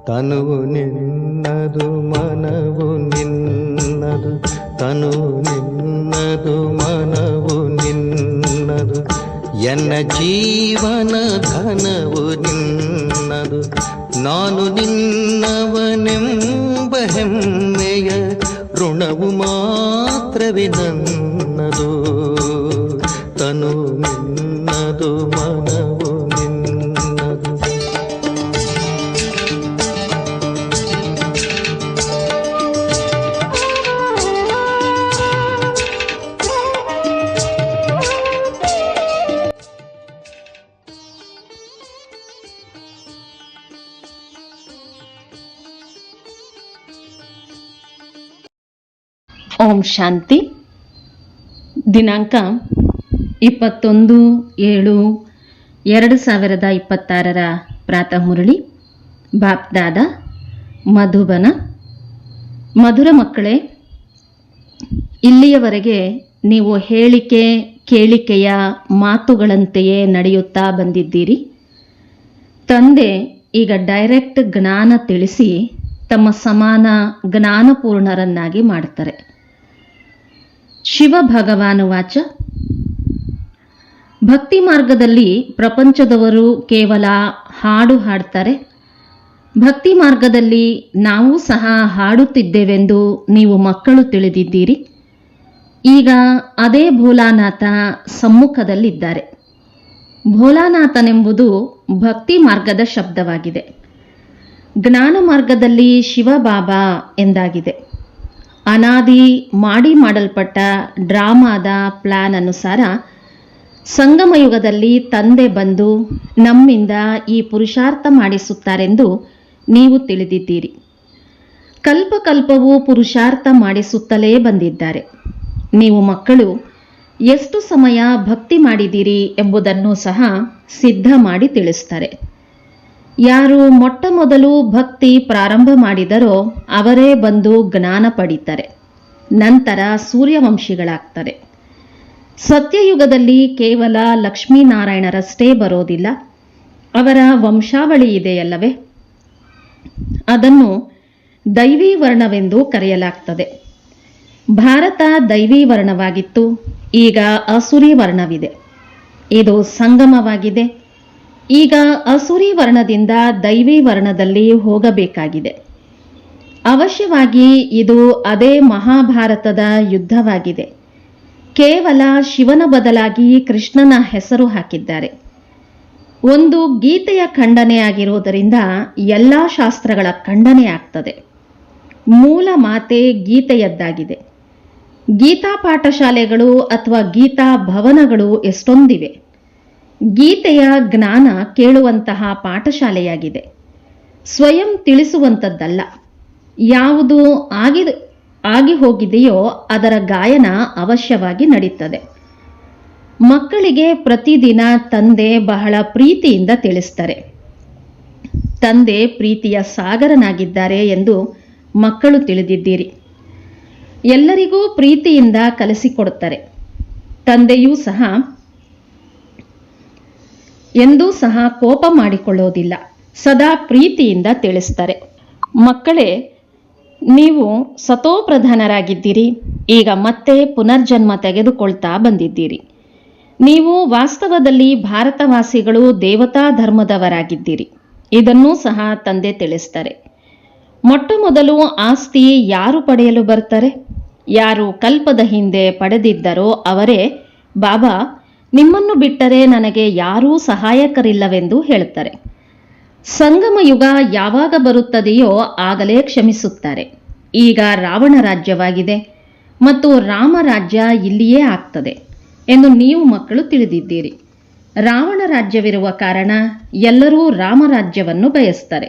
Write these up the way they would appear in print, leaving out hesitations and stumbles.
ತನುವು ನಿನ್ನದು ಮನವು ನಿನ್ನದು, ತನುವು ನಿನ್ನದು ಮನವು ನಿನ್ನದು, ಎನ್ನ ಜೀವನ ಧನವು ನಿನ್ನದು. ನಾನು ನಿನ್ನವನೆಂಬ ಹೆಮ್ಮೆಯ ಋಣವು ಮಾತ್ರವೇ ನನ್ನದು. ತನು ನಿನ್ನದು ಮನವು ನಿನ್ನದು. ಓಂ ಶಾಂತಿ. ದಿನಾಂಕ 21/7/2026 ಪ್ರಾತಃ ಮುರಳಿ. ಬಾಪ್ದಾದ ಮಧುಬನ. ಮಧುರ ಮಕ್ಕಳೇ, ಇಲ್ಲಿಯವರೆಗೆ ನೀವು ಹೇಳಿಕೆ ಕೇಳಿಕೆಯ ಮಾತುಗಳಂತೆಯೇ ನಡೆಯುತ್ತಾ ಬಂದಿದ್ದೀರಿ. ತಂದೆ ಈಗ ಡೈರೆಕ್ಟ್ ಜ್ಞಾನ ತಿಳಿಸಿ ತಮ್ಮ ಸಮಾನ ಜ್ಞಾನಪೂರ್ಣರನ್ನಾಗಿ ಮಾಡ್ತಾರೆ. ಶಿವ ಭಗವಾನು ವಾಚ: ಭಕ್ತಿ ಮಾರ್ಗದಲ್ಲಿ ಪ್ರಪಂಚದವರು ಕೇವಲ ಹಾಡು ಹಾಡ್ತಾರೆ. ಭಕ್ತಿ ಮಾರ್ಗದಲ್ಲಿ ನಾವು ಸಹ ಹಾಡುತ್ತಿದ್ದೇವೆಂದು ನೀವು ಮಕ್ಕಳು ತಿಳಿದಿದ್ದೀರಿ. ಈಗ ಅದೇ ಭೋಲಾನಾಥ ಸಮ್ಮುಖದಲ್ಲಿದ್ದಾರೆ. ಭೋಲಾನಾಥನೆಂಬುದು ಭಕ್ತಿ ಮಾರ್ಗದ ಶಬ್ದವಾಗಿದೆ. ಜ್ಞಾನ ಮಾರ್ಗದಲ್ಲಿ ಶಿವಬಾಬಾ ಎಂದಾಗಿದೆ. ಅನಾದಿ ಮಾಡಲ್ಪಟ್ಟ ಡ್ರಾಮಾದ ಪ್ಲಾನ್ ಅನುಸಾರ ಸಂಗಮಯುಗದಲ್ಲಿ ತಂದೆ ಬಂದು ನಮ್ಮಿಂದ ಈ ಪುರುಷಾರ್ಥ ಮಾಡಿಸುತ್ತಾರೆಂದು ನೀವು ತಿಳಿದಿದ್ದೀರಿ. ಕಲ್ಪಕಲ್ಪವೂ ಪುರುಷಾರ್ಥ ಮಾಡಿಸುತ್ತಲೇ ಬಂದಿದ್ದಾರೆ. ನೀವು ಮಕ್ಕಳು ಎಷ್ಟು ಸಮಯ ಭಕ್ತಿ ಮಾಡಿದಿರಿ ಎಂಬುದನ್ನು ಸಹ ಸಿದ್ಧ ಮಾಡಿ ತಿಳಿಸ್ತಾರೆ. ಯಾರು ಮೊಟ್ಟ ಮೊದಲು ಭಕ್ತಿ ಪ್ರಾರಂಭ ಮಾಡಿದರೋ ಅವರೇ ಬಂದು ಜ್ಞಾನ ಪಡೀತಾರೆ. ನಂತರ ಸೂರ್ಯವಂಶಿಗಳಾಗ್ತಾರೆ. ಸತ್ಯಯುಗದಲ್ಲಿ ಕೇವಲ ಲಕ್ಷ್ಮೀನಾರಾಯಣರಷ್ಟೇ ಬರೋದಿಲ್ಲ, ಅವರ ವಂಶಾವಳಿ ಇದೆಯಲ್ಲವೇ, ಅದನ್ನು ದೈವಿ ವರ್ಣವೆಂದು ಕರೆಯಲಾಗ್ತದೆ. ಭಾರತ ದೈವಿ ವರ್ಣವಾಗಿತ್ತು, ಈಗ ಅಸುರಿ ವರ್ಣವಿದೆ. ಇದು ಸಂಗಮವಾಗಿದೆ. ಈಗ ಅಸುರಿ ವರ್ಣದಿಂದ ದೈವಿ ವರ್ಣದಲ್ಲಿ ಹೋಗಬೇಕಾಗಿದೆ. ಅವಶ್ಯವಾಗಿ ಇದು ಅದೇ ಮಹಾಭಾರತದ ಯುದ್ಧವಾಗಿದೆ. ಕೇವಲ ಶಿವನ ಬದಲಾಗಿ ಕೃಷ್ಣನ ಹೆಸರು ಹಾಕಿದ್ದಾರೆ. ಒಂದು ಗೀತೆಯ ಖಂಡನೆಯಾಗಿರುವುದರಿಂದ ಎಲ್ಲ ಶಾಸ್ತ್ರಗಳ ಖಂಡನೆ ಆಗ್ತದೆ. ಮೂಲ ಮಾತೆ ಗೀತೆಯದ್ದಾಗಿದೆ. ಗೀತಾ ಪಾಠಶಾಲೆಗಳು ಅಥವಾ ಗೀತಾ ಭವನಗಳು ಎಷ್ಟೊಂದಿವೆ. ಗೀತೆಯ ಜ್ಞಾನ ಕೇಳುವಂತಹ ಪಾಠಶಾಲೆಯಾಗಿದೆ, ಸ್ವಯಂ ತಿಳಿಸುವಂಥದ್ದಲ್ಲ. ಯಾವುದು ಆಗಿ ಹೋಗಿದೆಯೋ ಅದರ ಗಾಯನ ಅವಶ್ಯವಾಗಿ ನಡೀತದೆ. ಮಕ್ಕಳಿಗೆ ಪ್ರತಿದಿನ ತಂದೆ ಬಹಳ ಪ್ರೀತಿಯಿಂದ ತಿಳಿಸ್ತಾರೆ. ತಂದೆ ಪ್ರೀತಿಯ ಸಾಗರನಾಗಿದ್ದಾರೆ ಎಂದು ಮಕ್ಕಳು ತಿಳಿದಿದ್ದೀರಿ. ಎಲ್ಲರಿಗೂ ಪ್ರೀತಿಯಿಂದ ಕಲಿಸಿಕೊಡುತ್ತಾರೆ. ತಂದೆಯೂ ಸಹ ಎಂದೂ ಸಹ ಕೋಪ ಮಾಡಿಕೊಳ್ಳೋದಿಲ್ಲ, ಸದಾ ಪ್ರೀತಿಯಿಂದ ತಿಳಿಸ್ತಾರೆ. ಮಕ್ಕಳೇ, ನೀವು ಸತೋಪ್ರಧಾನರಾಗಿದ್ದೀರಿ. ಈಗ ಮತ್ತೆ ಪುನರ್ಜನ್ಮ ತೆಗೆದುಕೊಳ್ತಾ ಬಂದಿದ್ದೀರಿ. ನೀವು ವಾಸ್ತವದಲ್ಲಿ ಭಾರತವಾಸಿಗಳು ದೇವತಾ ಧರ್ಮದವರಾಗಿದ್ದೀರಿ. ಇದನ್ನೂ ಸಹ ತಂದೆ ತಿಳಿಸ್ತಾರೆ. ಮೊಟ್ಟ ಮೊದಲು ಆಸ್ತಿ ಯಾರು ಪಡೆಯಲು ಬರ್ತಾರೆ? ಯಾರು ಕಲ್ಪದ ಹಿಂದೆ ಪಡೆದಿದ್ದರೋ ಅವರೇ ಬಾಬಾ, ನಿಮ್ಮನ್ನು ಬಿಟ್ಟರೆ ನನಗೆ ಯಾರೂ ಸಹಾಯಕರಿಲ್ಲವೆಂದು ಹೇಳುತ್ತಾರೆ. ಸಂಗಮ ಯುಗ ಯಾವಾಗ ಬರುತ್ತದೆಯೋ ಆಗಲೇ ಕ್ಷಮಿಸುತ್ತಾರೆ. ಈಗ ರಾವಣ ರಾಜ್ಯವಾಗಿದೆ ಮತ್ತು ರಾಮರಾಜ್ಯ ಇಲ್ಲಿಯೇ ಆಗ್ತದೆ ಎಂದು ನೀವು ಮಕ್ಕಳು ತಿಳಿದಿದ್ದೀರಿ. ರಾವಣ ರಾಜ್ಯವಿರುವ ಕಾರಣ ಎಲ್ಲರೂ ರಾಮರಾಜ್ಯವನ್ನು ಬಯಸ್ತಾರೆ.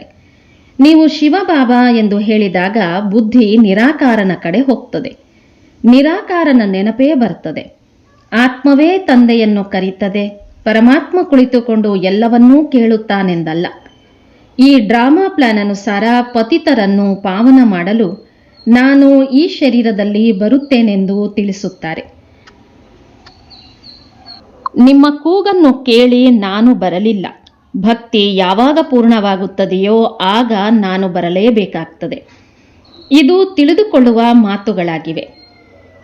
ನೀವು ಶಿವಬಾಬಾ ಎಂದು ಹೇಳಿದಾಗ ಬುದ್ಧಿ ನಿರಾಕಾರನ ಕಡೆ ಹೋಗ್ತದೆ. ನಿರಾಕಾರನ ನೆನಪೇ ಬರ್ತದೆ. ಆತ್ಮವೇ ತಂದೆಯನ್ನು ಕರೀತದೆ. ಪರಮಾತ್ಮ ಕುಳಿತುಕೊಂಡು ಎಲ್ಲವನ್ನೂ ಕೇಳುತ್ತಾನೆಂದಲ್ಲ. ಈ ಡ್ರಾಮಾ ಪ್ಲಾನ್ ಅನುಸಾರ ಪತಿತರನ್ನು ಪಾವನ ಮಾಡಲು ನಾನು ಈ ಶರೀರದಲ್ಲಿ ಬರುತ್ತೇನೆಂದು ತಿಳಿಸುತ್ತಾರೆ. ನಿಮ್ಮ ಕೂಗನ್ನು ಕೇಳಿ ನಾನು ಬರಲಿಲ್ಲ, ಭಕ್ತಿ ಯಾವಾಗ ಪೂರ್ಣವಾಗುತ್ತದೆಯೋ ಆಗ ನಾನು ಬರಲೇಬೇಕಾಗ್ತದೆ. ಇದು ತಿಳಿದುಕೊಳ್ಳುವ ಮಾತುಗಳಾಗಿವೆ.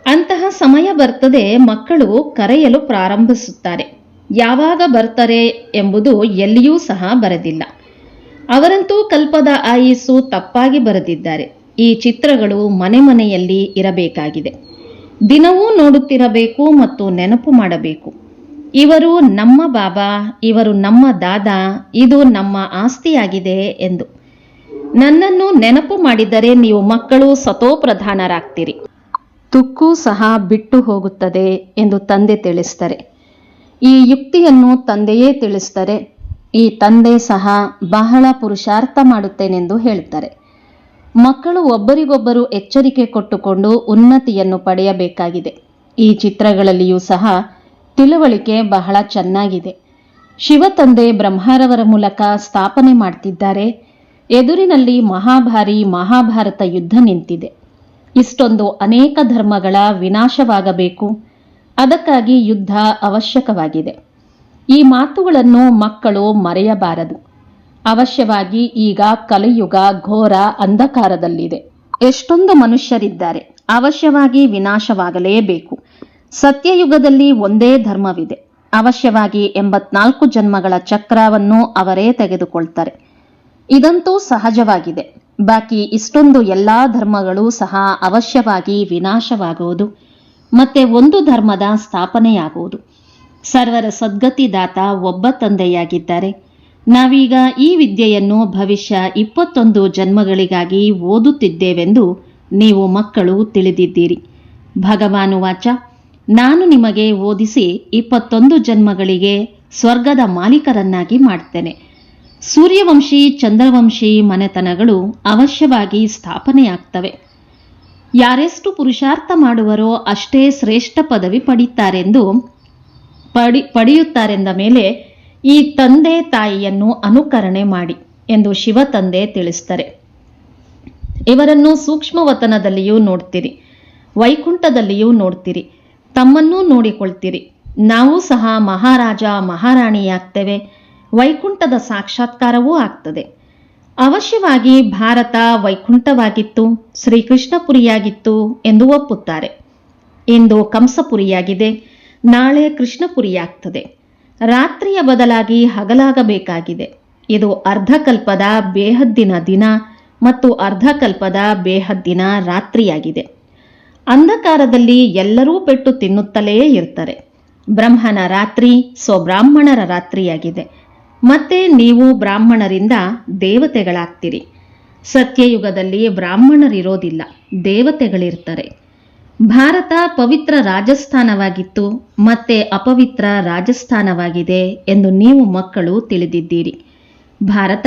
ಅಂತಹ ಸಮಯ ಬರ್ತದೆ, ಮಕ್ಕಳು ಕರೆಯಲು ಪ್ರಾರಂಭಿಸುತ್ತಾರೆ. ಯಾವಾಗ ಬರ್ತಾರೆ ಎಂಬುದು ಎಲ್ಲಿಯೂ ಸಹ ಬರೆದಿಲ್ಲ. ಅವರಂತೂ ಕಲ್ಪದ ಆಯುಸ್ಸು ತಪ್ಪಾಗಿ ಬರೆದಿದ್ದಾರೆ. ಈ ಚಿತ್ರಗಳು ಮನೆ ಮನೆಯಲ್ಲಿ ಇರಬೇಕಾಗಿದೆ. ದಿನವೂ ನೋಡುತ್ತಿರಬೇಕು ಮತ್ತು ನೆನಪು ಮಾಡಬೇಕು. ಇವರು ನಮ್ಮ ಬಾಬಾ, ಇವರು ನಮ್ಮ ದಾದಾ, ಇದು ನಮ್ಮ ಆಸ್ತಿಯಾಗಿದೆ ಎಂದು. ನನ್ನನ್ನು ನೆನಪು ಮಾಡಿದರೆ ನೀವು ಮಕ್ಕಳು ಸತೋಪ್ರಧಾನರಾಗ್ತೀರಿ. ತುಕ್ಕು ಸಹ ಬಿಟ್ಟು ಹೋಗುತ್ತದೆ ಎಂದು ತಂದೆ ತಿಳಿಸ್ತಾರೆ. ಈ ಯುಕ್ತಿಯನ್ನು ತಂದೆಯೇ ತಿಳಿಸ್ತಾರೆ. ಈ ತಂದೆ ಸಹ ಬಹಳ ಪುರುಷಾರ್ಥ ಮಾಡುತ್ತೇನೆಂದು ಹೇಳ್ತಾರೆ. ಮಕ್ಕಳು ಒಬ್ಬರಿಗೊಬ್ಬರು ಎಚ್ಚರಿಕೆ ಕೊಟ್ಟುಕೊಂಡು ಉನ್ನತಿಯನ್ನು ಪಡೆಯಬೇಕಾಗಿದೆ. ಈ ಚಿತ್ರಗಳಲ್ಲಿಯೂ ಸಹ ತಿಳುವಳಿಕೆ ಬಹಳ ಚೆನ್ನಾಗಿದೆ. ಶಿವ ತಂದೆ ಬ್ರಹ್ಮರವರ ಮೂಲಕ ಸ್ಥಾಪನೆ ಮಾಡ್ತಿದ್ದಾರೆ. ಎದುರಿನಲ್ಲಿ ಮಹಾಭಾರತ ಯುದ್ಧ ನಿಂತಿದೆ. ಇಷ್ಟೊಂದು ಅನೇಕ ಧರ್ಮಗಳ ವಿನಾಶವಾಗಬೇಕು. ಅದಕ್ಕಾಗಿ ಯುದ್ಧ ಅವಶ್ಯಕವಾಗಿದೆ. ಈ ಮಾತುಗಳನ್ನು ಮಕ್ಕಳು ಮರೆಯಬಾರದು. ಅವಶ್ಯವಾಗಿ ಈಗ ಕಲಿಯುಗ ಘೋರ ಅಂಧಕಾರದಲ್ಲಿದೆ. ಎಷ್ಟೊಂದು ಮನುಷ್ಯರಿದ್ದಾರೆ. ಅವಶ್ಯವಾಗಿ ವಿನಾಶವಾಗಲೇಬೇಕು. ಸತ್ಯಯುಗದಲ್ಲಿ ಒಂದೇ ಧರ್ಮವಿದೆ. ಅವಶ್ಯವಾಗಿ 84 ಜನ್ಮಗಳ ಚಕ್ರವನ್ನು ಅವರೇ ತೆಗೆದುಕೊಳ್ತಾರೆ. ಇದಂತೂ ಸಹಜವಾಗಿದೆ. ಬಾಕಿ ಇಷ್ಟೊಂದು ಎಲ್ಲಾ ಧರ್ಮಗಳು ಸಹ ಅವಶ್ಯವಾಗಿ ವಿನಾಶವಾಗುವುದು ಮತ್ತೆ ಒಂದು ಧರ್ಮದ ಸ್ಥಾಪನೆಯಾಗುವುದು. ಸರ್ವರ ಸದ್ಗತಿದಾತ ಒಬ್ಬ ತಂದೆಯಾಗಿದ್ದಾರೆ. ನಾವೀಗ ಈ ವಿದ್ಯೆಯನ್ನು ಭವಿಷ್ಯ 21 ಜನ್ಮಗಳಿಗಾಗಿ ಓದುತ್ತಿದ್ದೇವೆಂದು ನೀವು ಮಕ್ಕಳು ತಿಳಿದಿದ್ದೀರಿ. ಭಗವಾನುವಾಚ, ನಾನು ನಿಮಗೆ ಓದಿಸಿ 21 ಜನ್ಮಗಳಿಗೆ ಸ್ವರ್ಗದ ಮಾಲೀಕರನ್ನಾಗಿ ಮಾಡ್ತೇನೆ. ಸೂರ್ಯವಂಶಿ ಚಂದ್ರವಂಶಿ ಮನೆತನಗಳು ಅವಶ್ಯವಾಗಿ ಸ್ಥಾಪನೆಯಾಗ್ತವೆ. ಯಾರೆಷ್ಟು ಪುರುಷಾರ್ಥ ಮಾಡುವರೋ ಅಷ್ಟೇ ಶ್ರೇಷ್ಠ ಪದವಿ ಪಡೆಯುತ್ತಾರೆಂದ ಮೇಲೆ ಈ ತಂದೆ ತಾಯಿಯನ್ನು ಅನುಕರಣೆ ಮಾಡಿ ಎಂದು ಶಿವ ತಂದೆ ತಿಳಿಸ್ತಾರೆ. ಇವರನ್ನು ಸೂಕ್ಷ್ಮವತನದಲ್ಲಿಯೂ ನೋಡ್ತೀರಿ, ವೈಕುಂಠದಲ್ಲಿಯೂ ನೋಡ್ತೀರಿ, ತಮ್ಮನ್ನೂ ನೋಡಿಕೊಳ್ತೀರಿ. ನಾವು ಸಹ ಮಹಾರಾಜ ಮಹಾರಾಣಿಯಾಗ್ತೇವೆ. ವೈಕುಂಠದ ಸಾಕ್ಷಾತ್ಕಾರವೂ ಆಗ್ತದೆ. ಅವಶ್ಯವಾಗಿ ಭಾರತ ವೈಕುಂಠವಾಗಿತ್ತು, ಶ್ರೀಕೃಷ್ಣಪುರಿಯಾಗಿತ್ತು ಎಂದು ಒಪ್ಪುತ್ತಾರೆ. ಇಂದು ಕಂಸಪುರಿಯಾಗಿದೆ, ನಾಳೆ ಕೃಷ್ಣಪುರಿಯಾಗ್ತದೆ. ರಾತ್ರಿಯ ಬದಲಾಗಿ ಹಗಲಾಗಬೇಕಾಗಿದೆ. ಇದು ಅರ್ಧಕಲ್ಪದ ಬೇಹದ್ದಿನ ದಿನ ಮತ್ತು ಅರ್ಧಕಲ್ಪದ ಬೇಹದ್ದಿನ ರಾತ್ರಿಯಾಗಿದೆ. ಅಂಧಕಾರದಲ್ಲಿ ಎಲ್ಲರೂ ಪೆಟ್ಟು ತಿನ್ನುತ್ತಲೇ ಇರ್ತಾರೆ. ಬ್ರಹ್ಮನ ರಾತ್ರಿ ಸ್ವಬ್ರಾಹ್ಮಣರ ರಾತ್ರಿಯಾಗಿದೆ. ಮತ್ತೆ ನೀವು ಬ್ರಾಹ್ಮಣರಿಂದ ದೇವತೆಗಳಾಗ್ತೀರಿ. ಸತ್ಯಯುಗದಲ್ಲಿ ಬ್ರಾಹ್ಮಣರಿರೋದಿಲ್ಲ, ದೇವತೆಗಳಿರ್ತಾರೆ. ಭಾರತ ಪವಿತ್ರ ರಾಜಸ್ಥಾನವಾಗಿತ್ತು, ಮತ್ತೆ ಅಪವಿತ್ರ ರಾಜಸ್ಥಾನವಾಗಿದೆ ಎಂದು ನೀವು ಮಕ್ಕಳು ತಿಳಿದಿದ್ದೀರಿ. ಭಾರತ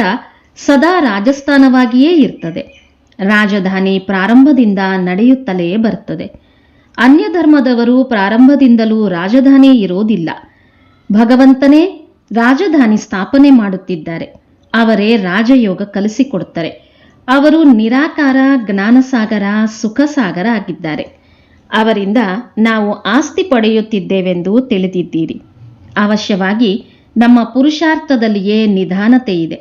ಸದಾ ರಾಜಸ್ಥಾನವಾಗಿಯೇ ಇರ್ತದೆ. ರಾಜಧಾನಿ ಪ್ರಾರಂಭದಿಂದ ನಡೆಯುತ್ತಲೇ ಬರ್ತದೆ. ಅನ್ಯ ಧರ್ಮದವರು ಪ್ರಾರಂಭದಿಂದಲೂ ರಾಜಧಾನಿ ಇರೋದಿಲ್ಲ. ಭಗವಂತನೇ ರಾಜಧಾನಿ ಸ್ಥಾಪನೆ ಮಾಡುತ್ತಿದ್ದಾರೆ. ಅವರೇ ರಾಜಯೋಗ ಕಲಿಸಿಕೊಡ್ತಾರೆ. ಅವರು ನಿರಾಕಾರ, ಜ್ಞಾನಸಾಗರ, ಸುಖಸಾಗರ ಆಗಿದ್ದಾರೆ. ಅವರಿಂದ ನಾವು ಆಸ್ತಿ ಪಡೆಯುತ್ತಿದ್ದೇವೆಂದು ತಿಳಿದಿದ್ದೀರಿ. ಅವಶ್ಯವಾಗಿ ನಮ್ಮ ಪುರುಷಾರ್ಥದಲ್ಲಿಯೇ ನಿಧಾನತೆ ಇದೆ.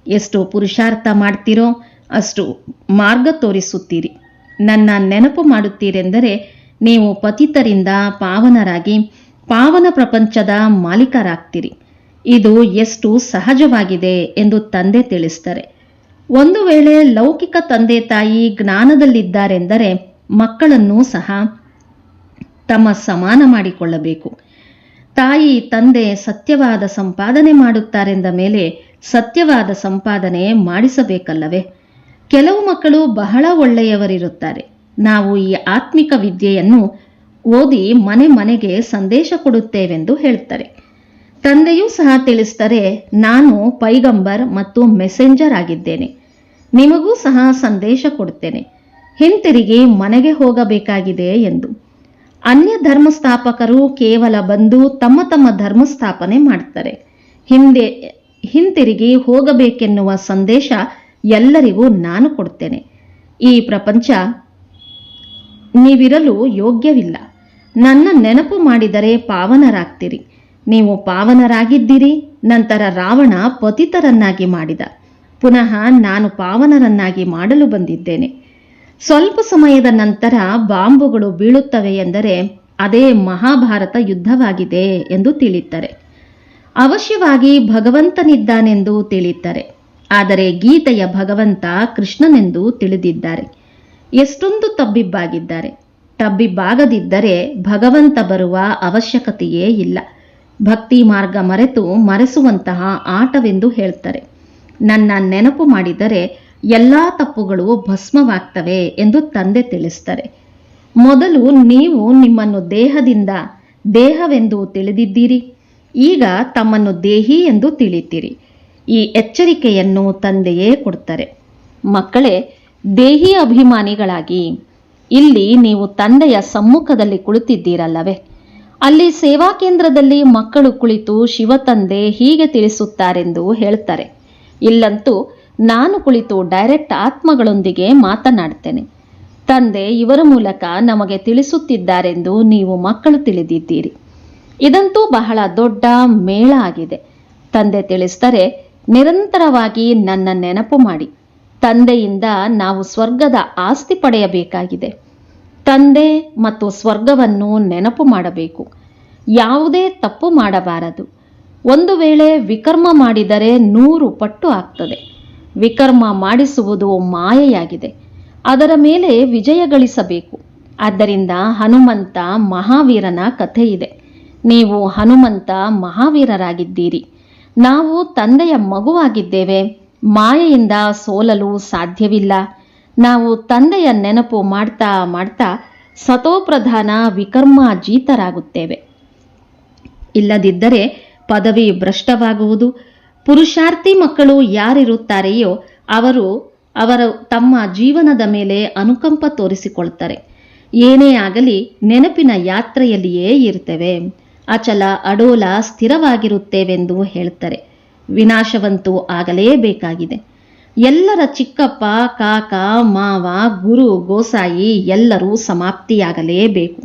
ಎಷ್ಟು ಪುರುಷಾರ್ಥ ಮಾಡ್ತೀರೋ ಅಷ್ಟು ಮಾರ್ಗ ತೋರಿಸುತ್ತೀರಿ. ನನ್ನ ನೆನಪು ಮಾಡುತ್ತೀರೆಂದರೆ ನೀವು ಪತಿತರಿಂದ ಪಾವನರಾಗಿ ಪಾವನ ಪ್ರಪಂಚದ ಮಾಲೀಕರಾಗ್ತೀರಿ. ಇದು ಎಷ್ಟು ಸಹಜವಾಗಿದೆ ಎಂದು ತಂದೆ ತಿಳಿಸ್ತಾರೆ. ಒಂದು ವೇಳೆ ಲೌಕಿಕ ತಂದೆ ತಾಯಿ ಜ್ಞಾನದಲ್ಲಿದ್ದಾರೆಂದರೆ ಮಕ್ಕಳನ್ನೂ ಸಹ ತಮ್ಮ ಸಮಾನ ಮಾಡಿಕೊಳ್ಳಬೇಕು. ತಾಯಿ ತಂದೆ ಸತ್ಯವಾದ ಸಂಪಾದನೆ ಮಾಡುತ್ತಾರೆಂದ ಮೇಲೆ ಸತ್ಯವಾದ ಸಂಪಾದನೆ ಮಾಡಿಸಬೇಕಲ್ಲವೇ? ಕೆಲವು ಮಕ್ಕಳು ಬಹಳ ಒಳ್ಳೆಯವರಿರುತ್ತಾರೆ. ನಾವು ಈ ಆತ್ಮಿಕ ವಿದ್ಯೆಯನ್ನು ಓದಿ ಮನೆ ಮನೆಗೆ ಸಂದೇಶ ಕೊಡುತ್ತೇವೆಂದು ಹೇಳ್ತಾರೆ. ತಂದೆಯೂ ಸಹ ತಿಳಿಸ್ತಾರೆ, ನಾನು ಪೈಗಂಬರ್ ಮತ್ತು ಮೆಸೆಂಜರ್ ಆಗಿದ್ದೇನೆ. ನಿಮಗೂ ಸಹ ಸಂದೇಶ ಕೊಡುತ್ತೇನೆ. ಹಿಂತಿರುಗಿ ಮನೆಗೆ ಹೋಗಬೇಕಾಗಿದೆ ಎಂದು. ಅನ್ಯ ಧರ್ಮಸ್ಥಾಪಕರು ಕೇವಲ ಬಂದು ತಮ್ಮ ತಮ್ಮ ಧರ್ಮ ಸ್ಥಾಪನೆ ಮಾಡ್ತಾರೆ. ಹಿಂತಿರುಗಿ ಹೋಗಬೇಕೆನ್ನುವ ಸಂದೇಶ ಎಲ್ಲರಿಗೂ ನಾನು ಕೊಡ್ತೇನೆ. ಈ ಪ್ರಪಂಚ ನೀವಿರಲು ಯೋಗ್ಯವಿಲ್ಲ. ನನ್ನ ನೆನಪು ಮಾಡಿದರೆ ಪಾವನರಾಗ್ತೀರಿ. ನೀವು ಪಾವನರಾಗಿದ್ದೀರಿ. ನಂತರ ರಾವಣ ಪತಿತರನ್ನಾಗಿ ಮಾಡಿದ. ಪುನಃ ನಾನು ಪಾವನರನ್ನಾಗಿ ಮಾಡಲು ಬಂದಿದ್ದೇನೆ. ಸ್ವಲ್ಪ ಸಮಯದ ನಂತರ ಬಾಂಬುಗಳು ಬೀಳುತ್ತವೆ ಎಂದರೆ ಅದೇ ಮಹಾಭಾರತ ಯುದ್ಧವಾಗಿದೆ ಎಂದು ತಿಳಿಯುತ್ತಾರೆ. ಅವಶ್ಯವಾಗಿ ಭಗವಂತನಿದ್ದಾನೆಂದು ತಿಳಿಯುತ್ತಾರೆ. ಆದರೆ ಗೀತೆಯ ಭಗವಂತ ಕೃಷ್ಣನೆಂದು ತಿಳಿದಿದ್ದಾರೆ. ಎಷ್ಟೊಂದು ತಬ್ಬಿಬ್ಬಾಗಿದ್ದಾರೆ. ತಬ್ಬಿಬ್ಬಾಗದಿದ್ದರೆ ಭಗವಂತ ಬರುವ ಅವಶ್ಯಕತೆಯೇ ಇಲ್ಲ. ಭಕ್ತಿ ಮಾರ್ಗ ಮರೆಸುವಂತಹ ಆಟವೆಂದು ಹೇಳ್ತಾರೆ. ನನ್ನ ನೆನಪು ಮಾಡಿದರೆ ಎಲ್ಲ ತಪ್ಪುಗಳು ಭಸ್ಮವಾಗ್ತವೆ ಎಂದು ತಂದೆ ತಿಳಿಸ್ತಾರೆ. ಮೊದಲು ನೀವು ನಿಮ್ಮನ್ನು ದೇಹವೆಂದು ತಿಳಿದಿದ್ದೀರಿ. ಈಗ ತಮ್ಮನ್ನು ದೇಹಿ ಎಂದು ತಿಳಿತೀರಿ. ಈ ಎಚ್ಚರಿಕೆಯನ್ನು ತಂದೆಯೇ ಕೊಡ್ತಾರೆ. ಮಕ್ಕಳೇ, ದೇಹಿ ಅಭಿಮಾನಿಗಳಾಗಿ ಇಲ್ಲಿ ನೀವು ತಂದೆಯ ಸಮ್ಮುಖದಲ್ಲಿ ಕುಳಿತಿದ್ದೀರಲ್ಲವೇ? ಅಲ್ಲಿ ಸೇವಾ ಕೇಂದ್ರದಲ್ಲಿ ಮಕ್ಕಳು ಕುಳಿತು ಶಿವತಂದೆ ಹೀಗೆ ತಿಳಿಸುತ್ತಾರೆಂದು ಹೇಳ್ತಾರೆ. ಇಲ್ಲಂತೂ ನಾನು ಕುಳಿತು ಡೈರೆಕ್ಟ್ ಆತ್ಮಗಳೊಂದಿಗೆ ಮಾತನಾಡ್ತೇನೆ. ತಂದೆ ಇವರ ಮೂಲಕ ನಮಗೆ ತಿಳಿಸುತ್ತಿದ್ದಾರೆಂದು ನೀವು ಮಕ್ಕಳು ತಿಳಿದಿದ್ದೀರಿ. ಇದಂತೂ ಬಹಳ ದೊಡ್ಡ ಮೇಳ ಆಗಿದೆ. ತಂದೆ ತಿಳಿಸ್ತಾರೆ, ನಿರಂತರವಾಗಿ ನನ್ನ ನೆನಪು ಮಾಡಿ. ತಂದೆಯಿಂದ ನಾವು ಸ್ವರ್ಗದ ಆಸ್ತಿ ಪಡೆಯಬೇಕಾಗಿದೆ. ತಂದೆ ಮತ್ತು ಸ್ವರ್ಗವನ್ನು ನೆನಪು ಮಾಡಬೇಕು. ಯಾವುದೇ ತಪ್ಪು ಮಾಡಬಾರದು. ಒಂದು ವೇಳೆ ವಿಕರ್ಮ ಮಾಡಿದರೆ 100 ಪಟ್ಟು ಆಗ್ತದೆ. ವಿಕರ್ಮ ಮಾಡಿಸುವುದು ಮಾಯೆಯಾಗಿದೆ. ಅದರ ಮೇಲೆ ವಿಜಯ ಗಳಿಸಬೇಕು. ಆದ್ದರಿಂದ ಹನುಮಂತ ಮಹಾವೀರನ ಕಥೆ ಇದೆ. ನೀವು ಹನುಮಂತ ಮಹಾವೀರರಾಗಿದ್ದೀರಿ. ನಾವು ತಂದೆಯ ಮಗುವಾಗಿದ್ದೇವೆ. ಮಾಯೆಯಿಂದ ಸೋಲಲು ಸಾಧ್ಯವಿಲ್ಲ. ನಾವು ತಂದೆಯ ನೆನಪು ಮಾಡ್ತಾ ಮಾಡ್ತಾ ಸತೋಪ್ರಧಾನ ವಿಕರ್ಮಾಜೀತರಾಗುತ್ತೇವೆ. ಇಲ್ಲದಿದ್ದರೆ ಪದವಿ ಭ್ರಷ್ಟವಾಗುವುದು. ಪುರುಷಾರ್ಥಿ ಮಕ್ಕಳು ಯಾರಿರುತ್ತಾರೆಯೋ ಅವರು ತಮ್ಮ ಜೀವನದ ಮೇಲೆ ಅನುಕಂಪ ತೋರಿಸಿಕೊಳ್ತಾರೆ. ಏನೇ ಆಗಲಿ ನೆನಪಿನ ಯಾತ್ರೆಯಲ್ಲಿಯೇ ಇರ್ತೇವೆ. ಅಚಲ ಅಡೋಲ ಸ್ಥಿರವಾಗಿರುತ್ತೇವೆಂದು ಹೇಳ್ತಾರೆ. ವಿನಾಶವಂತೂ ಆಗಲೇಬೇಕಾಗಿದೆ. ಎಲ್ಲರ ಚಿಕ್ಕಪ್ಪ, ಕಾಕ, ಮಾವ, ಗುರು, ಗೋಸಾಯಿ ಎಲ್ಲರೂ ಸಮಾಪ್ತಿಯಾಗಲೇಬೇಕು.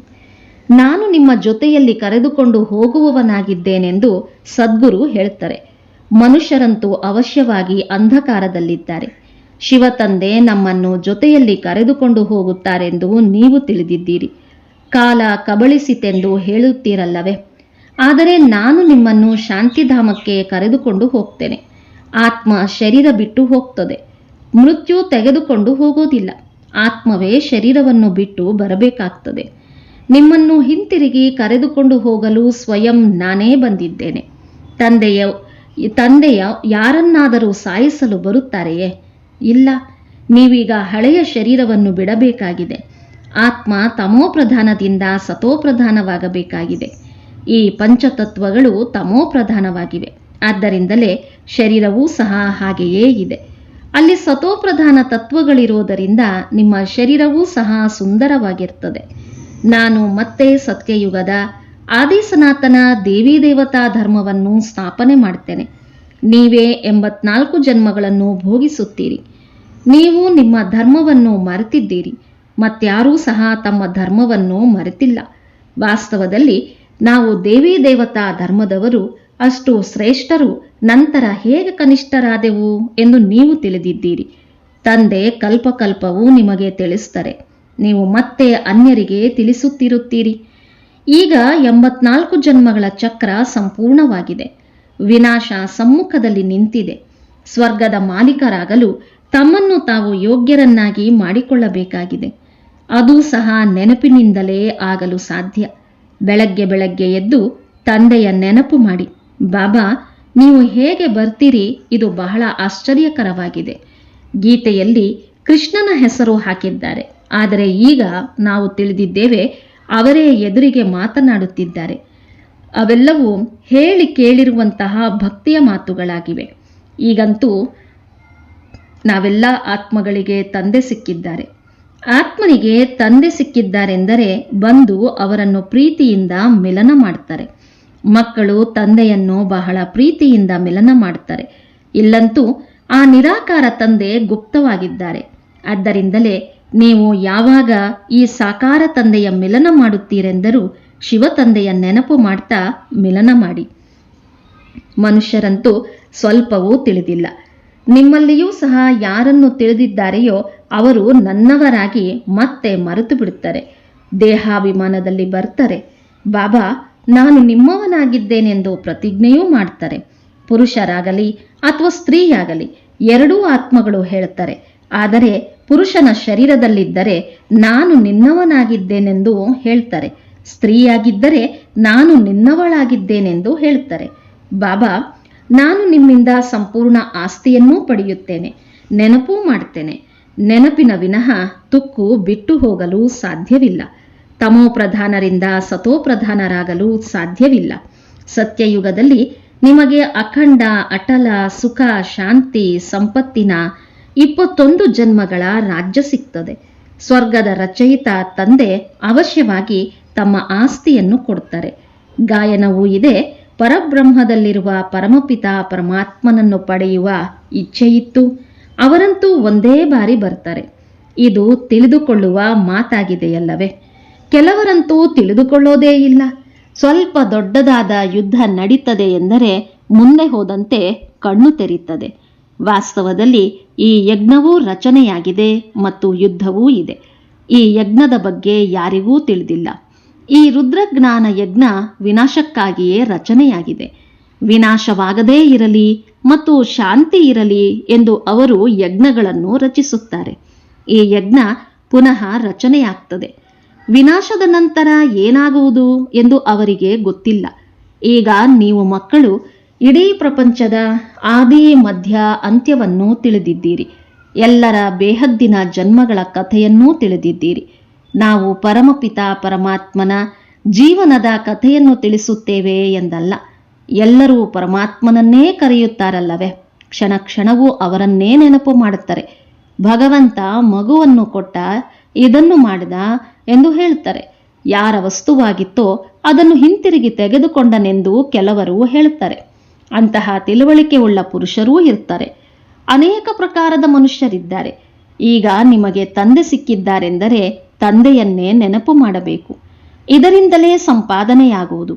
ನಾನು ನಿಮ್ಮ ಜೊತೆಯಲ್ಲಿ ಕರೆದುಕೊಂಡು ಹೋಗುವವನಾಗಿದ್ದೇನೆಂದು ಸದ್ಗುರು ಹೇಳ್ತಾರೆ. ಮನುಷ್ಯರಂತೂ ಅವಶ್ಯವಾಗಿ ಅಂಧಕಾರದಲ್ಲಿದ್ದಾರೆ. ಶಿವತಂದೆ ನಮ್ಮನ್ನು ಜೊತೆಯಲ್ಲಿ ಕರೆದುಕೊಂಡು ಹೋಗುತ್ತಾರೆಂದು ನೀವು ತಿಳಿದಿದ್ದೀರಿ. ಕಾಲ ಕಬಳಿಸಿತೆಂದು ಹೇಳುತ್ತೀರಲ್ಲವೇ? ಆದರೆ ನಾನು ನಿಮ್ಮನ್ನು ಶಾಂತಿಧಾಮಕ್ಕೆ ಕರೆದುಕೊಂಡು ಹೋಗ್ತೇನೆ. ಆತ್ಮ ಶರೀರ ಬಿಟ್ಟು ಹೋಗ್ತದೆ. ಮೃತ್ಯು ತೆಗೆದುಕೊಂಡು ಹೋಗೋದಿಲ್ಲ. ಆತ್ಮವೇ ಶರೀರವನ್ನು ಬಿಟ್ಟು ಬರಬೇಕಾಗ್ತದೆ. ನಿಮ್ಮನ್ನು ಹಿಂತಿರುಗಿ ಕರೆದುಕೊಂಡು ಹೋಗಲು ಸ್ವಯಂ ನಾನೇ ಬಂದಿದ್ದೇನೆ. ತಂದೆಯ ಯಾರನ್ನಾದರೂ ಸಾಯಿಸಲು ಬರುತ್ತಾರೆಯೇ? ಇಲ್ಲ. ನೀವೀಗ ಹಳೆಯ ಶರೀರವನ್ನು ಬಿಡಬೇಕಾಗಿದೆ. ಆತ್ಮ ತಮೋಪ್ರಧಾನದಿಂದ ಸತೋಪ್ರಧಾನವಾಗಬೇಕಾಗಿದೆ. ಈ ಪಂಚತತ್ವಗಳು ತಮೋಪ್ರಧಾನವಾಗಿವೆ. ಆದ್ದರಿಂದಲೇ ಶರೀರವೂ ಸಹ ಹಾಗೆಯೇ ಇದೆ. ಅಲ್ಲಿ ಸತೋಪ್ರಧಾನ ತತ್ವಗಳಿರೋದರಿಂದ ನಿಮ್ಮ ಶರೀರವೂ ಸಹ ಸುಂದರವಾಗಿರ್ತದೆ. ನಾನು ಮತ್ತೆ ಸತ್ಯಯುಗದ ಆದಿ ಸನಾತನ ದೇವಿ ದೇವತಾ ಧರ್ಮವನ್ನು ಸ್ಥಾಪನೆ ಮಾಡ್ತೇನೆ. ನೀವೇ 84 ಜನ್ಮಗಳನ್ನು ಭೋಗಿಸುತ್ತೀರಿ. ನೀವು ನಿಮ್ಮ ಧರ್ಮವನ್ನು ಮರೆತಿದ್ದೀರಿ. ಮತ್ಯಾರೂ ಸಹ ತಮ್ಮ ಧರ್ಮವನ್ನು ಮರೆತಿಲ್ಲ. ವಾಸ್ತವದಲ್ಲಿ ನಾವು ದೇವಿ ದೇವತಾ ಧರ್ಮದವರು ಅಷ್ಟು ಶ್ರೇಷ್ಠರು, ನಂತರ ಹೇಗೆ ಕನಿಷ್ಠರಾದೆವು ಎಂದು ನೀವು ತಿಳಿದಿದ್ದೀರಿ. ತಂದೆ ಕಲ್ಪಕಲ್ಪವೂ ನಿಮಗೆ ತಿಳಿಸ್ತಾರೆ. ನೀವು ಮತ್ತೆ ಅನ್ಯರಿಗೆ ತಿಳಿಸುತ್ತಿರುತ್ತೀರಿ. ಈಗ 84 ಜನ್ಮಗಳ ಚಕ್ರ ಸಂಪೂರ್ಣವಾಗಿದೆ. ವಿನಾಶ ಸಮ್ಮುಖದಲ್ಲಿ ನಿಂತಿದೆ. ಸ್ವರ್ಗದ ಮಾಲೀಕರಾಗಲು ತಮ್ಮನ್ನು ತಾವು ಯೋಗ್ಯರನ್ನಾಗಿ ಮಾಡಿಕೊಳ್ಳಬೇಕಾಗಿದೆ. ಅದು ಸಹ ನೆನಪಿನಿಂದಲೇ ಆಗಲು ಸಾಧ್ಯ. ಬೆಳಗ್ಗೆ ಎದ್ದು ತಂದೆಯ ನೆನಪು ಮಾಡಿ. ಬಾಬಾ, ನೀವು ಹೇಗೆ ಬರ್ತೀರಿ? ಇದು ಬಹಳ ಆಶ್ಚರ್ಯಕರವಾಗಿದೆ. ಗೀತೆಯಲ್ಲಿ ಕೃಷ್ಣನ ಹೆಸರು ಹಾಕಿದ್ದಾರೆ. ಆದರೆ ಈಗ ನಾವು ತಿಳಿದಿದ್ದೇವೆ ಅವರೇ ಎದುರಿಗೆ ಮಾತನಾಡುತ್ತಿದ್ದಾರೆ. ಅವೆಲ್ಲವೂ ಹೇಳಿ ಕೇಳಿರುವಂತಹ ಭಕ್ತಿಯ ಮಾತುಗಳಾಗಿವೆ. ಈಗಂತೂ ನಾವೆಲ್ಲ ಆತ್ಮಗಳಿಗೆ ತಂದೆ ಸಿಕ್ಕಿದ್ದಾರೆ. ಆತ್ಮನಿಗೆ ತಂದೆ ಸಿಕ್ಕಿದ್ದಾರೆಂದರೆ ಬಂದು ಅವರನ್ನು ಪ್ರೀತಿಯಿಂದ ಮಿಲನ ಮಾಡ್ತಾರೆ. ಮಕ್ಕಳು ತಂದೆಯನ್ನು ಬಹಳ ಪ್ರೀತಿಯಿಂದ ಮಿಲನ ಮಾಡ್ತಾರೆ. ಇಲ್ಲಂತೂ ಆ ನಿರಾಕಾರ ತಂದೆ ಗುಪ್ತವಾಗಿದ್ದಾರೆ. ಆದ್ದರಿಂದಲೇ ನೀವು ಯಾವಾಗ ಈ ಸಾಕಾರ ತಂದೆಯ ಮಿಲನ ಮಾಡುತ್ತೀರೆಂದರೂ ಶಿವತಂದೆಯ ನೆನಪು ಮಾಡ್ತಾ ಮಿಲನ ಮಾಡಿ. ಮನುಷ್ಯರಂತೂ ಸ್ವಲ್ಪವೂ ತಿಳಿದಿಲ್ಲ. ನಿಮ್ಮಲ್ಲಿಯೂ ಸಹ ಯಾರನ್ನು ತಿಳಿದಿದ್ದಾರೆಯೋ ಅವರು ನನ್ನವರಾಗಿ ಮತ್ತೆ ಮರೆತು ಬಿಡುತ್ತಾರೆ. ದೇಹಾಭಿಮಾನದಲ್ಲಿ ಬರ್ತಾರೆ. ಬಾಬಾ ನಾನು ನಿಮ್ಮವನಾಗಿದ್ದೇನೆಂದು ಪ್ರತಿಜ್ಞೆಯೂ ಮಾಡ್ತಾರೆ. ಪುರುಷರಾಗಲಿ ಅಥವಾ ಸ್ತ್ರೀಯಾಗಲಿ ಎರಡೂ ಆತ್ಮಗಳು ಹೇಳ್ತಾರೆ. ಆದರೆ ಪುರುಷನ ಶರೀರದಲ್ಲಿದ್ದರೆ ನಾನು ನಿನ್ನವನಾಗಿದ್ದೇನೆಂದು ಹೇಳ್ತಾರೆ, ಸ್ತ್ರೀಯಾಗಿದ್ದರೆ ನಾನು ನಿನ್ನವಳಾಗಿದ್ದೇನೆಂದು ಹೇಳ್ತಾರೆ. ಬಾಬಾ ನಾನು ನಿಮ್ಮಿಂದ ಸಂಪೂರ್ಣ ಆಸ್ತಿಯನ್ನೂ ಪಡೆಯುತ್ತೇನೆ, ನೆನಪೂ ಮಾಡ್ತೇನೆ. ನೆನಪಿನ ವಿನಃ ತುಕ್ಕು ಬಿಟ್ಟು ಹೋಗಲು ಸಾಧ್ಯವಿಲ್ಲ. ತಮೋಪ್ರಧಾನರಿಂದ ಸತೋಪ್ರಧಾನರಾಗಲು ಸಾಧ್ಯವಿಲ್ಲ. ಸತ್ಯಯುಗದಲ್ಲಿ ನಿಮಗೆ ಅಖಂಡ ಅಟಲ ಸುಖ ಶಾಂತಿ ಸಂಪತ್ತಿನ 21 ಜನ್ಮಗಳ ರಾಜ್ಯ ಸಿಗ್ತದೆ. ಸ್ವರ್ಗದ ರಚಯಿತ ತಂದೆ ಅವಶ್ಯವಾಗಿ ತಮ್ಮ ಆಸ್ತಿಯನ್ನು ಕೊಡ್ತಾರೆ. ಗಾಯನವೂ ಇದೆ. ಪರಬ್ರಹ್ಮದಲ್ಲಿರುವ ಪರಮಪಿತ ಪರಮಾತ್ಮನನ್ನು ಪಡೆಯುವ ಇಚ್ಛೆಯಿತ್ತು ಅವರಂತೂ ಒಂದೇ ಬಾರಿ ಬರ್ತಾರೆ. ಇದು ತಿಳಿದುಕೊಳ್ಳುವ ಮಾತಾಗಿದೆಯಲ್ಲವೇ? ಕೆಲವರಂತೂ ತಿಳಿದುಕೊಳ್ಳೋದೇ ಇಲ್ಲ. ಸ್ವಲ್ಪ ದೊಡ್ಡದಾದ ಯುದ್ಧ ನಡೀತದೆ ಎಂದರೆ ಮುಂದೆ ಹೋದಂತೆ ಕಣ್ಣು ತೆರೀತದೆ. ವಾಸ್ತವದಲ್ಲಿ ಈ ಯಜ್ಞವೂ ರಚನೆಯಾಗಿದೆ ಮತ್ತು ಯುದ್ಧವೂ ಇದೆ. ಈ ಯಜ್ಞದ ಬಗ್ಗೆ ಯಾರಿಗೂ ತಿಳಿದಿಲ್ಲ. ಈ ರುದ್ರಜ್ಞಾನ ಯಜ್ಞ ವಿನಾಶಕ್ಕಾಗಿಯೇ ರಚನೆಯಾಗಿದೆ. ವಿನಾಶವಾಗದೇ ಇರಲಿ ಮತ್ತು ಶಾಂತಿ ಇರಲಿ ಎಂದು ಅವರು ಯಜ್ಞಗಳನ್ನು ರಚಿಸುತ್ತಾರೆ. ಈ ಯಜ್ಞ ಪುನಃ ರಚನೆಯಾಗ್ತದೆ. ವಿನಾಶದ ನಂತರ ಏನಾಗುವುದು ಎಂದು ಅವರಿಗೆ ಗೊತ್ತಿಲ್ಲ. ಈಗ ನೀವು ಮಕ್ಕಳು ಇಡೀ ಪ್ರಪಂಚದ ಆದಿ ಮಧ್ಯ ಅಂತ್ಯವನ್ನು ತಿಳಿದಿದ್ದೀರಿ. ಎಲ್ಲರ ಬೇಹದ್ದಿನ ಜನ್ಮಗಳ ಕಥೆಯನ್ನೂ ತಿಳಿದಿದ್ದೀರಿ. ನಾವು ಪರಮಪಿತ ಪರಮಾತ್ಮನ ಜೀವನದ ಕಥೆಯನ್ನು ತಿಳಿಸುತ್ತೇವೆ ಎಂದಲ್ಲ. ಎಲ್ಲರೂ ಪರಮಾತ್ಮನನ್ನೇ ಕರೆಯುತ್ತಾರಲ್ಲವೇ? ಕ್ಷಣ ಕ್ಷಣವೂ ಅವರನ್ನೇ ನೆನಪು ಮಾಡುತ್ತಾರೆ. ಭಗವಂತ ಮಗುವನ್ನು ಕೊಟ್ಟ, ಇದನ್ನು ಮಾಡಿದ ಎಂದು ಹೇಳ್ತಾರೆ. ಯಾರ ವಸ್ತುವಾಗಿತ್ತೋ ಅದನ್ನು ಹಿಂತಿರುಗಿ ತೆಗೆದುಕೊಂಡನೆಂದು ಕೆಲವರು ಹೇಳ್ತಾರೆ. ಅಂತಹ ತಿಳುವಳಿಕೆ ಉಳ್ಳ ಪುರುಷರೂ ಇರ್ತಾರೆ. ಅನೇಕ ಪ್ರಕಾರದ ಮನುಷ್ಯರಿದ್ದಾರೆ. ಈಗ ನಿಮಗೆ ತಂದೆ ಸಿಕ್ಕಿದ್ದಾರೆಂದರೆ ತಂದೆಯನ್ನೇ ನೆನಪು ಮಾಡಬೇಕು. ಇದರಿಂದಲೇ ಸಂಪಾದನೆಯಾಗುವುದು.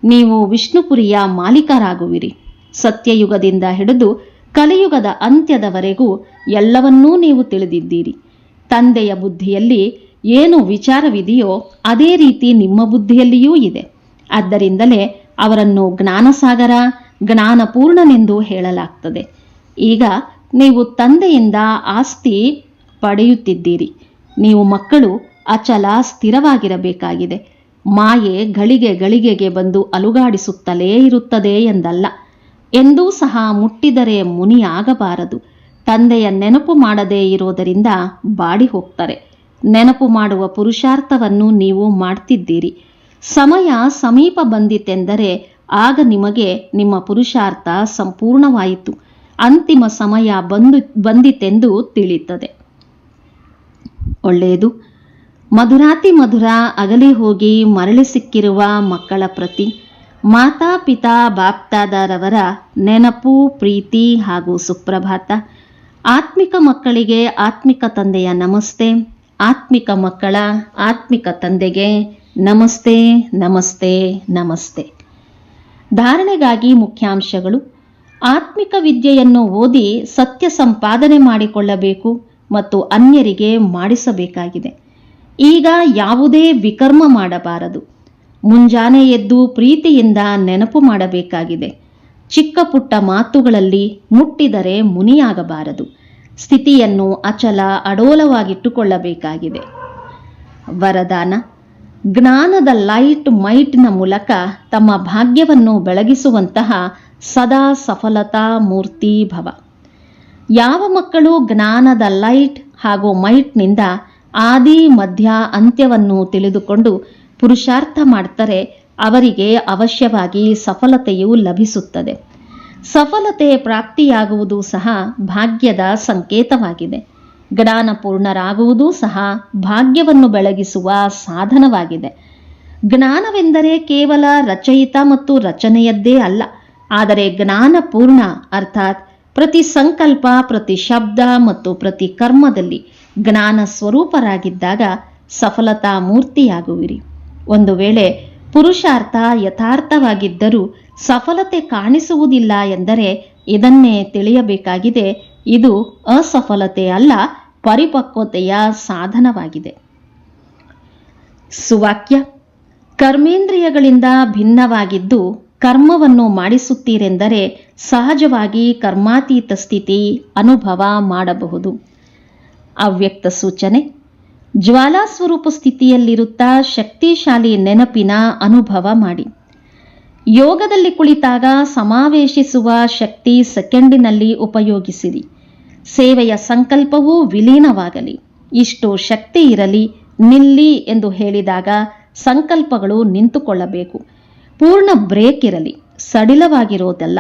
ನೀವು ವಿಷ್ಣುಪುರಿಯ ಮಾಲೀಕರಾಗುವಿರಿ. ಸತ್ಯಯುಗದಿಂದ ಹಿಡಿದು ಕಲಿಯುಗದ ಅಂತ್ಯದವರೆಗೂ ಎಲ್ಲವನ್ನೂ ನೀವು ತಿಳಿದಿದ್ದೀರಿ. ತಂದೆಯ ಬುದ್ಧಿಯಲ್ಲಿ ಏನು ವಿಚಾರವಿದೆಯೋ ಅದೇ ರೀತಿ ನಿಮ್ಮ ಬುದ್ಧಿಯಲ್ಲಿಯೂ ಇದೆ. ಆದ್ದರಿಂದಲೇ ಅವರನ್ನು ಜ್ಞಾನಸಾಗರ, ಜ್ಞಾನಪೂರ್ಣನೆಂದು ಹೇಳಲಾಗ್ತದೆ. ಈಗ ನೀವು ತಂದೆಯಿಂದ ಆಸ್ತಿ ಪಡೆಯುತ್ತಿದ್ದೀರಿ. ನೀವು ಮಕ್ಕಳು ಅಚಲ ಸ್ಥಿರವಾಗಿರಬೇಕಾಗಿದೆ. ಮಾಯೆ ಗಳಿಗೆ ಗಳಿಗೆಗೆ ಬಂದು ಅಲುಗಾಡಿಸುತ್ತಲೇ ಇರುತ್ತದೆ ಎಂದಲ್ಲ. ಎಂದೂ ಸಹ ಮುಟ್ಟಿದರೆ ಮುನಿಯಾಗಬಾರದು. ತಂದೆಯ ನೆನಪು ಮಾಡದೇ ಇರೋದರಿಂದ ಬಾಡಿ ಹೋಗ್ತಾರೆ. ನೆನಪು ಮಾಡುವ ಪುರುಷಾರ್ಥವನ್ನು ನೀವು ಮಾಡ್ತಿದ್ದೀರಿ. ಸಮಯ ಸಮೀಪ ಬಂದಿತೆಂದರೆ ಆಗ ನಿಮಗೆ ನಿಮ್ಮ ಪುರುಷಾರ್ಥ ಸಂಪೂರ್ಣವಾಯಿತು. ಅಂತಿಮ ಸಮಯ ಬಂದಿತೆಂದು ತಿಳಿಯುತ್ತದೆ. ಒಳ್ಳೆಯದು. ಮಧುರಾತಿ ಮಧುರ ಅಗಲಿ ಹೋಗಿ ಮರಳಿ ಸಿಕ್ಕಿರುವ ಮಕ್ಕಳ ಪ್ರತಿ ಮಾತಾ ಪಿತಾ ಬಾಪ್ದಾದರವರ ನೆನಪು, ಪ್ರೀತಿ ಹಾಗೂ ಸುಪ್ರಭಾತ. ಆತ್ಮಿಕ ಮಕ್ಕಳಿಗೆ ಆತ್ಮಿಕ ತಂದೆಯ ನಮಸ್ತೆ. ಆತ್ಮಿಕ ಮಕ್ಕಳ ಆತ್ಮಿಕ ತಂದೆಗೆ ನಮಸ್ತೆ, ನಮಸ್ತೆ, ನಮಸ್ತೆ. ಧಾರಣೆಗಾಗಿ ಮುಖ್ಯಾಂಶಗಳು. ಆತ್ಮಿಕ ವಿದ್ಯೆಯನ್ನು ಓದಿ ಸತ್ಯ ಸಂಪಾದನೆ ಮಾಡಿಕೊಳ್ಳಬೇಕು ಮತ್ತು ಅನ್ಯರಿಗೆ ಮಾಡಿಸಬೇಕಾಗಿದೆ. ಈಗ ಯಾವುದೇ ವಿಕರ್ಮ ಮಾಡಬಾರದು. ಮುಂಜಾನೆ ಎದ್ದು ಪ್ರೀತಿಯಿಂದ ನೆನಪು ಮಾಡಬೇಕಾಗಿದೆ. ಚಿಕ್ಕ ಪುಟ್ಟ ಮಾತುಗಳಲ್ಲಿ ಮುಟ್ಟಿದರೆ ಮುನಿಯಾಗಬಾರದು. ಸ್ಥಿತಿಯನ್ನು ಅಚಲ ಅಡೋಲವಾಗಿಟ್ಟುಕೊಳ್ಳಬೇಕಾಗಿದೆ. ವರದಾನ: ಜ್ಞಾನದ ಲೈಟ್ ಮೈಟ್ನ ಮೂಲಕ ತಮ್ಮ ಭಾಗ್ಯವನ್ನು ಬೆಳಗಿಸುವಂತಹ ಸದಾ ಸಫಲತಾ ಮೂರ್ತಿ ಭವ. ಯಾವ ಮಕ್ಕಳು ಜ್ಞಾನದ ಲೈಟ್ ಹಾಗೂ ಮೈಟ್ನಿಂದ ಆದಿ ಮಧ್ಯ ಅಂತ್ಯವನ್ನು ತಿಳಿದುಕೊಂಡು ಪುರುಷಾರ್ಥ ಮಾಡ್ತಾರೆ, ಅವರಿಗೆ ಅವಶ್ಯವಾಗಿ ಸಫಲತೆಯು ಲಭಿಸುತ್ತದೆ. ಸಫಲತೆ ಪ್ರಾಪ್ತಿಯಾಗುವುದು ಸಹ ಭಾಗ್ಯದ ಸಂಕೇತವಾಗಿದೆ. ಜ್ಞಾನಪೂರ್ಣರಾಗುವುದೂ ಸಹ ಭಾಗ್ಯವನ್ನು ಬೆಳಗಿಸುವ ಸಾಧನವಾಗಿದೆ. ಜ್ಞಾನವೆಂದರೆ ಕೇವಲ ರಚಯಿತ ಮತ್ತು ರಚನೆಯದ್ದೇ ಅಲ್ಲ, ಆದರೆ ಜ್ಞಾನಪೂರ್ಣ ಅರ್ಥಾತ್ ಪ್ರತಿ ಸಂಕಲ್ಪ, ಪ್ರತಿ ಶಬ್ದ ಮತ್ತು ಪ್ರತಿ ಕರ್ಮದಲ್ಲಿ ಜ್ಞಾನ ಸ್ವರೂಪರಾಗಿದ್ದಾಗ ಸಫಲತಾ ಮೂರ್ತಿಯಾಗುವಿರಿ. ಒಂದು ವೇಳೆ ಪುರುಷಾರ್ಥ ಯಥಾರ್ಥವಾಗಿದ್ದರೂ ಸಫಲತೆ ಕಾಣಿಸುವುದಿಲ್ಲ ಎಂದರೆ ಇದನ್ನೇ ತಿಳಿಯಬೇಕಾಗಿದೆ. ಇದು ಅಸಫಲತೆ ಅಲ್ಲ, ಪರಿಪಕ್ವತೆಯ ಸಾಧನವಾಗಿದೆ. ಸುವಾಕ್ಯ: ಕರ್ಮೇಂದ್ರಿಯಗಳಿಂದ ಭಿನ್ನವಾಗಿದ್ದು ಕರ್ಮವನ್ನು ಮಾಡಿಸುತ್ತೀರೆಂದರೆ ಸಹಜವಾಗಿ ಕರ್ಮಾತೀತ ಸ್ಥಿತಿ ಅನುಭವ ಮಾಡಬಹುದು. ಅವ್ಯಕ್ತ ಸೂಚನೆ: ಜ್ವಾಲಾಸ್ವರೂಪ ಸ್ಥಿತಿಯಲ್ಲಿರುತ್ತಾ ಶಕ್ತಿಶಾಲಿ ನೆನಪಿನ ಅನುಭವ ಮಾಡಿ. ಯೋಗದಲ್ಲಿ ಕುಳಿತಾಗ ಸಮಾವೇಶಿಸುವ ಶಕ್ತಿ ಸೆಕೆಂಡಿನಲ್ಲಿ ಉಪಯೋಗಿಸಿರಿ. ಸೇವೆಯ ಸಂಕಲ್ಪವೂ ವಿಲೀನವಾಗಲಿ. ಇಷ್ಟು ಶಕ್ತಿ ಇರಲಿ, ನಿಲ್ಲಿ ಎಂದು ಹೇಳಿದಾಗ ಸಂಕಲ್ಪಗಳು ನಿಂತುಕೊಳ್ಳಬೇಕು. ಪೂರ್ಣ ಬ್ರೇಕ್ ಇರಲಿ, ಸಡಿಲವಾಗಿರೋದಲ್ಲ.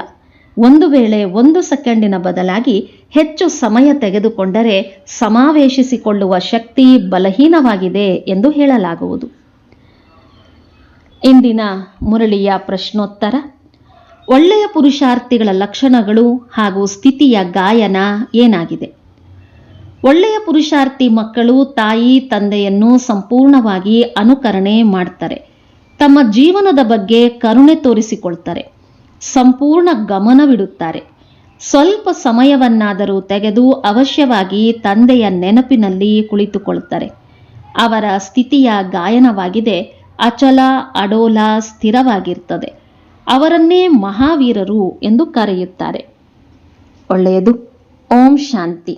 ಒಂದು ವೇಳೆ 1 ಸೆಕೆಂಡಿನ ಬದಲಾಗಿ ಹೆಚ್ಚು ಸಮಯ ತೆಗೆದುಕೊಂಡರೆ ಸಮಾವೇಶಿಸಿಕೊಳ್ಳುವ ಶಕ್ತಿ ಬಲಹೀನವಾಗಿದೆ ಎಂದು ಹೇಳಲಾಗುವುದು. ಇಂದಿನ ಮುರಳಿಯ ಪ್ರಶ್ನೋತ್ತರ: ಒಳ್ಳೆಯ ಪುರುಷಾರ್ಥಿಗಳ ಲಕ್ಷಣಗಳು ಹಾಗೂ ಸ್ಥಿತಿಯ ಗಾಯನ ಏನಾಗಿದೆ? ಒಳ್ಳೆಯ ಪುರುಷಾರ್ಥಿ ಮಕ್ಕಳು ತಾಯಿ ತಂದೆಯನ್ನು ಸಂಪೂರ್ಣವಾಗಿ ಅನುಕರಣೆ ಮಾಡ್ತಾರೆ. ತಮ್ಮ ಜೀವನದ ಬಗ್ಗೆ ಕರುಣೆ ತೋರಿಸಿಕೊಳ್ತಾರೆ. ಸಂಪೂರ್ಣ ಗಮನವಿಡುತ್ತಾರೆ. ಸ್ವಲ್ಪ ಸಮಯವನ್ನಾದರೂ ತೆಗೆದು ಅವಶ್ಯವಾಗಿ ತಂದೆಯ ನೆನಪಿನಲ್ಲಿ ಕುಳಿತುಕೊಳ್ಳುತ್ತಾರೆ. ಅವರ ಸ್ಥಿತಿಯ ಗಾಯನವಾಗಿದೆ. ಅಚಲ, ಅಡೋಲ, ಸ್ಥಿರವಾಗಿರ್ತದೆ. ಅವರನ್ನೇ ಮಹಾವೀರರು ಎಂದು ಕರೆಯುತ್ತಾರೆ. ಒಳ್ಳೆಯದು. ಓಂ ಶಾಂತಿ.